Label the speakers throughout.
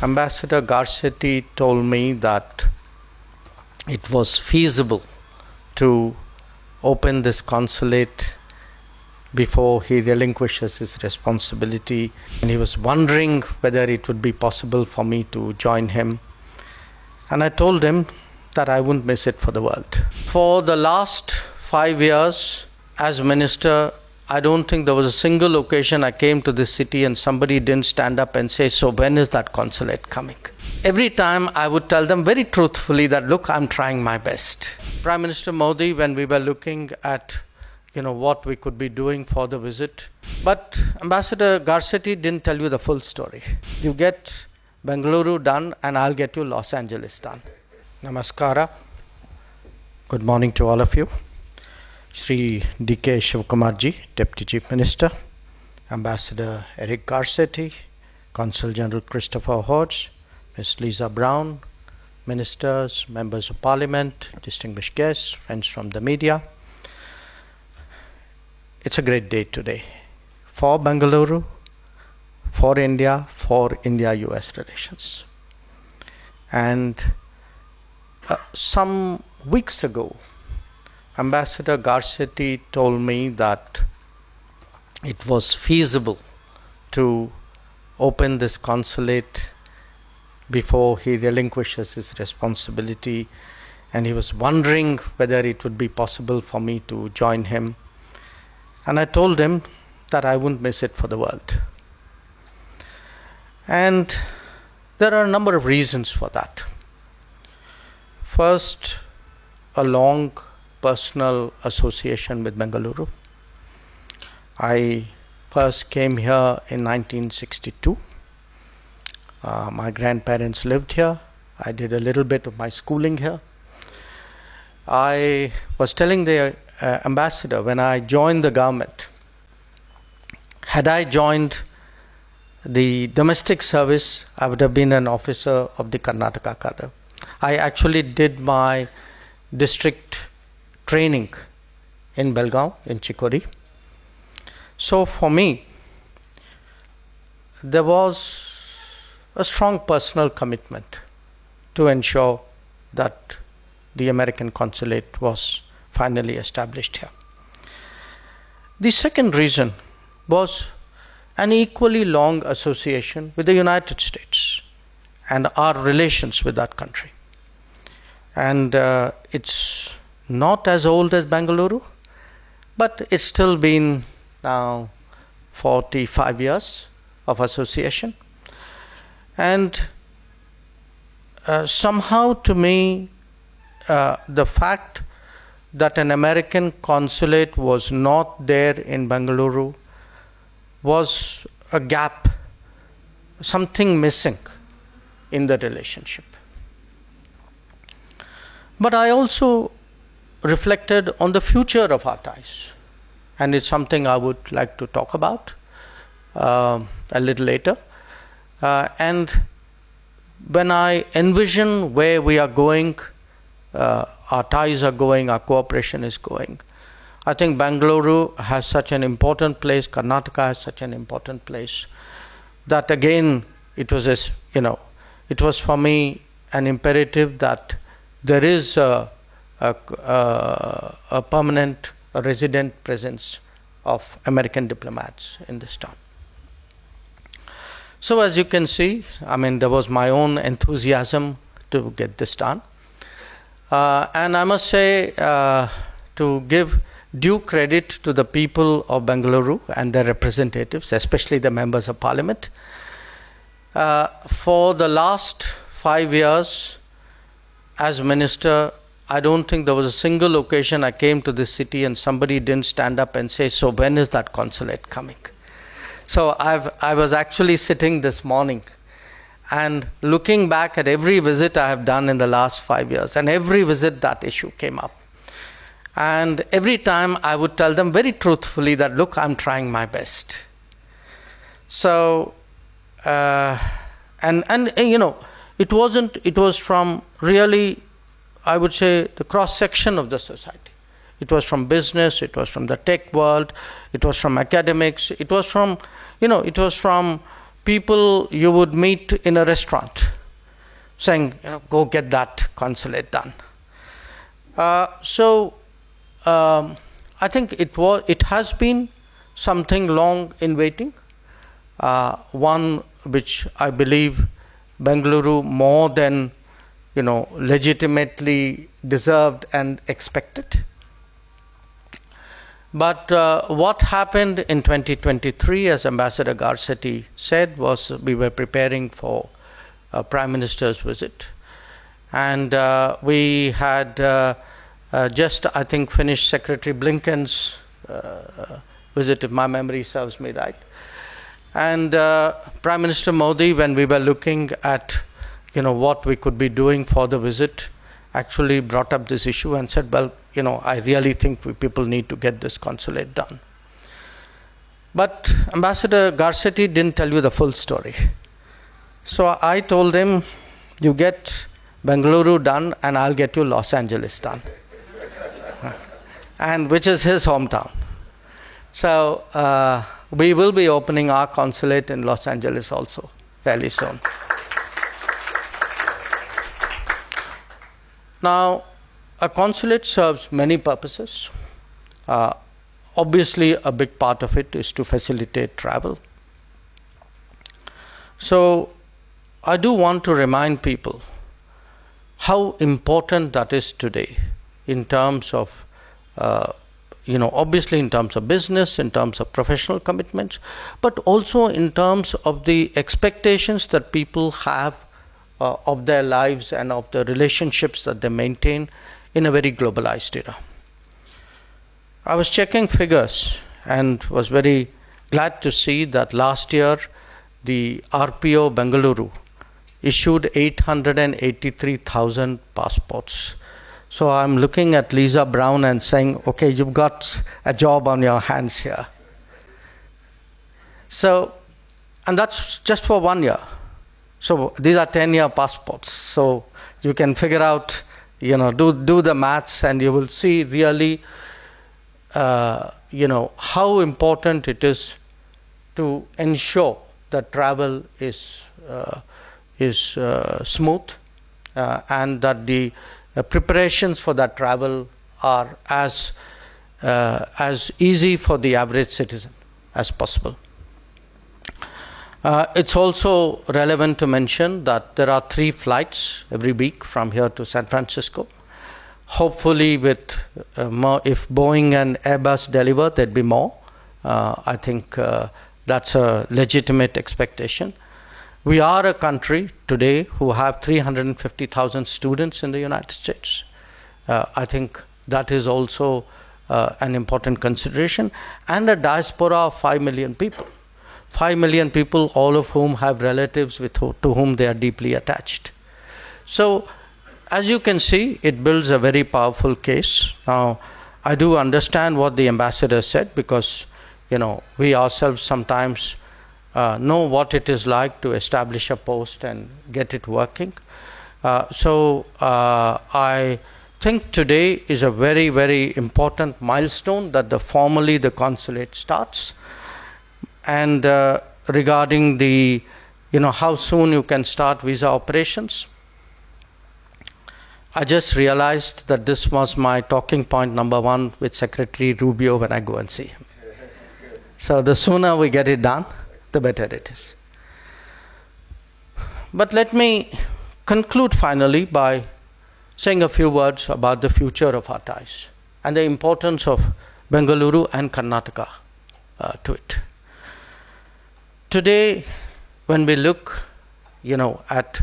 Speaker 1: Ambassador Garcetti told me that it was feasible to open this consulate before he relinquishes his responsibility, and he was wondering whether it would be possible for me to join him. And I told him that I wouldn't miss it for the world. For the last 5 years as minister, I don't think there was a single occasion I came to this city and somebody didn't stand up and say, "So when is that consulate coming?" Every time I would tell them very truthfully that, look, I'm trying my best. Prime Minister Modi, when we were looking at what we could be doing for the visit. But Ambassador Garcetti didn't tell you the full story. You get Bengaluru done and I'll get you Los Angeles done. Namaskara. Good morning to all of you. Shri D.K. Shivkumarji, Deputy Chief Minister, Ambassador Eric Garcetti, Consul General Christopher Hodge, Ms. Lisa Brown, Ministers, Members of Parliament, distinguished guests, friends from the media. It's a great day today for Bengaluru, for India-US relations. And some weeks ago, Ambassador Garcetti told me that it was feasible to open this consulate before he relinquishes his responsibility, and he was wondering whether it would be possible for me to join him. And I told him that I wouldn't miss it for the world. And there are a number of reasons for that. First, a long personal association with Bengaluru. I first came here in 1962. My grandparents lived here. I did a little bit of my schooling here. I was telling the ambassador when I joined the government, had I joined the domestic service, I would have been an officer of the Karnataka cadre. I actually did my district training in Belgaum, in Chikkodi. So for me, there was a strong personal commitment to ensure that the American consulate was finally established here. The second reason was an equally long association with the United States and our relations with that country. And it's not as old as Bengaluru, but it's still been now 45 years of association. And somehow to me, the fact that an American consulate was not there in Bengaluru was a gap, something missing in the relationship. But I also reflected on the future of our ties, and it's something I would like to talk about a little later. And when I envision where we are going, our ties are going, our cooperation is going, I think Bengaluru has such an important place, Karnataka has such an important place, that again it was for me an imperative that there is a permanent, a resident presence of American diplomats in this town. So as you can see, there was my own enthusiasm to get this done. And I must say, to give due credit to the people of Bengaluru and their representatives, especially the members of parliament, for the last 5 years as minister, I don't think there was a single occasion I came to this city and somebody didn't stand up and say, "So when is that consulate coming?" So I was actually sitting this morning and looking back at every visit I have done in the last 5 years, and every visit that issue came up. And every time I would tell them very truthfully that, look, I'm trying my best. So, it was from really, I would say, the cross-section of the society. It was from business, it was from the tech world, it was from academics, it was from people you would meet in a restaurant saying, go get that consulate done. I think it has been something long in waiting, one which I believe Bengaluru more than legitimately deserved and expected. But what happened in 2023, as Ambassador Garcetti said, was we were preparing for a Prime Minister's visit, and we had just, I think, finished Secretary Blinken's visit, if my memory serves me right. And Prime Minister Modi, when we were looking at what we could be doing for the visit, actually brought up this issue and said, well, I really think people need to get this consulate done. But Ambassador Garcetti didn't tell you the full story. So I told him, you get Bengaluru done and I'll get you Los Angeles done. And which is his hometown. So we will be opening our consulate in Los Angeles also fairly soon. Now, a consulate serves many purposes. Obviously, a big part of it is to facilitate travel. So, I do want to remind people how important that is today in terms of, obviously in terms of business, in terms of professional commitments, but also in terms of the expectations that people have of their lives and of the relationships that they maintain in a very globalized era. I was checking figures and was very glad to see that last year the RPO Bengaluru issued 883,000 passports. So I'm looking at Lisa Brown and saying, okay, you've got a job on your hands here. So, and that's just for 1 year. So these are 10-year passports. So you can figure out, do the maths, and you will see really, how important it is to ensure that travel is smooth, and that the preparations for that travel are as easy for the average citizen as possible. It's also relevant to mention that there are 3 flights every week from here to San Francisco. Hopefully with more, if Boeing and Airbus deliver, there'd be more. I think that's a legitimate expectation. We are a country today who have 350,000 students in the United States. I think that is also an important consideration, and a diaspora of 5 million people. 5 million people, all of whom have relatives to whom they are deeply attached. So, as you can see, it builds a very powerful case. Now, I do understand what the ambassador said, because, we ourselves sometimes know what it is like to establish a post and get it working. I think today is a very, very important milestone that formally the consulate starts. And regarding the, how soon you can start visa operations, I just realized that this was my talking point number 1 with Secretary Rubio when I go and see him. So the sooner we get it done, the better it is. But let me conclude finally by saying a few words about the future of our ties and the importance of Bengaluru and Karnataka to it. Today, when we look, at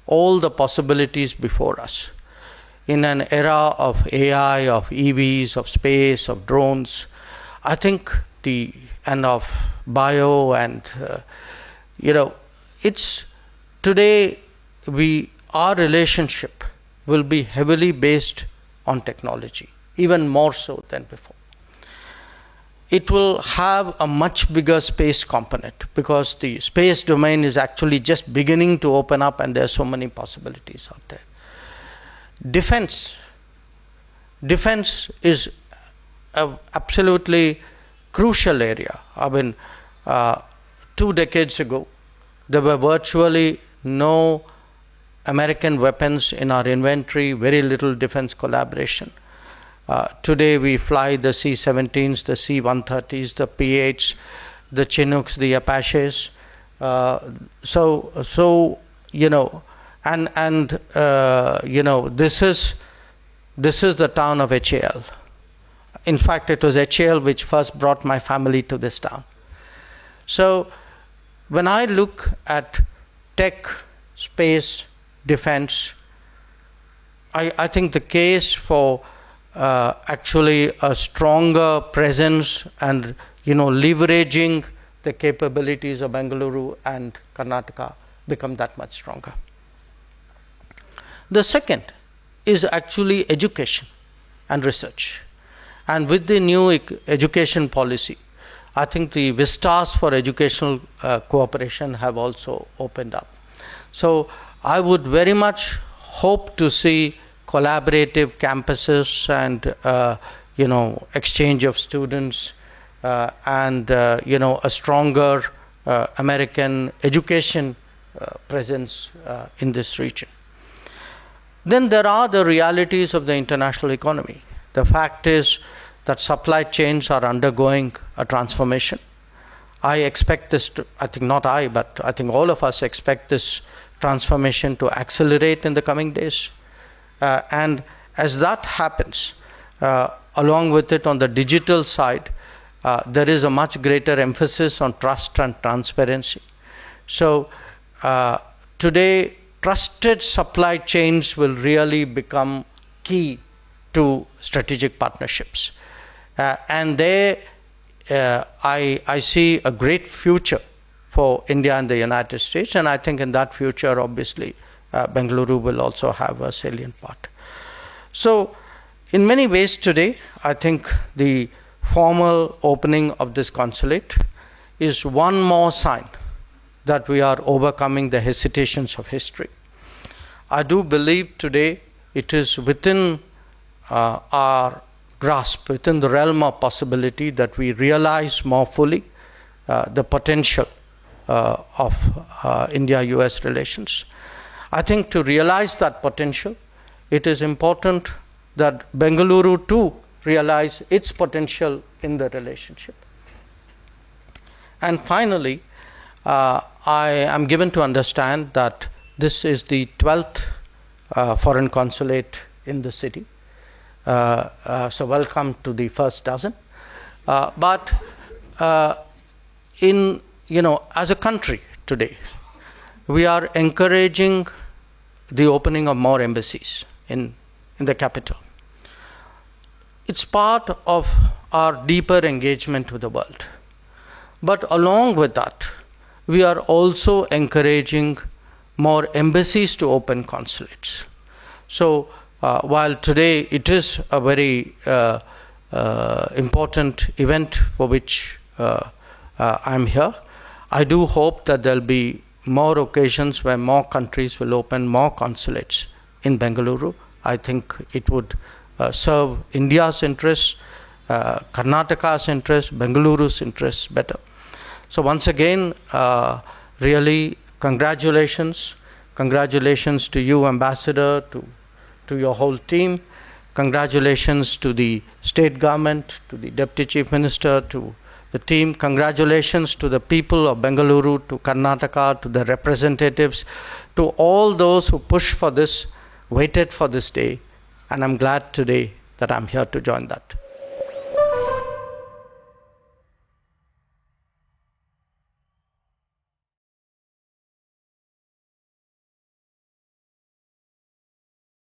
Speaker 1: all the possibilities before us, in an era of AI, of EVs, of space, of drones, I think and of bio, and it's today our relationship will be heavily based on technology, even more so than before. It will have a much bigger space component, because the space domain is actually just beginning to open up, and there are so many possibilities out there. Defense is an absolutely crucial area. I mean, 2 decades ago, There were virtually no American weapons in our inventory, very little defense collaboration. Today we fly the C-17s, the C-130s, the P-8s, the Chinooks, the Apaches. So you know, and you know, this is the town of HAL. In fact, it was HAL which first brought my family to this town. So when I look at tech, space, defense, I think the case for actually a stronger presence and, you know, leveraging the capabilities of Bengaluru and Karnataka become that much stronger. The second is actually education and research. And with the new education policy, I think the vistas for educational cooperation have also opened up. So I would very much hope to see collaborative campuses and you know, exchange of students and you know, a stronger American education presence in this region. Then there are the realities of the international economy. The fact is that supply chains are undergoing a transformation. I expect this to, I think not I, but I think all of us expect this transformation to accelerate in the coming days. And as that happens, along with it on the digital side, there is a much greater emphasis on trust and transparency. So today, trusted supply chains will really become key to strategic partnerships. And there, I see a great future for India and the United States, and I think in that future, obviously, Bengaluru will also have a salient part. So, in many ways today, I think the formal opening of this consulate is one more sign that we are overcoming the hesitations of history. I do believe today it is within our grasp, within the realm of possibility, that we realize more fully the potential of India-US relations. I think to realize that potential, it is important that Bengaluru too realize its potential in the relationship. And finally, I am given to understand that this is the 12th foreign consulate in the city. So welcome to the first dozen. But in, you know, as a country today, we are encouraging the opening of more embassies in the capital. It's part of our deeper engagement with the world. But along with that, we are also encouraging more embassies to open consulates. So while today it is a very important event for which I'm here, I do hope that there'll be more occasions where more countries will open more consulates in Bengaluru. I think it would serve India's interests, Karnataka's interests, Bengaluru's interests better. So once again, really congratulations. Congratulations to you, Ambassador, to your whole team. Congratulations to the state government, to the Deputy Chief Minister, to the team. Congratulations to the people of Bengaluru, to Karnataka, to the representatives, to all those who pushed for this, waited for this day. And I'm glad today that I'm here to join that.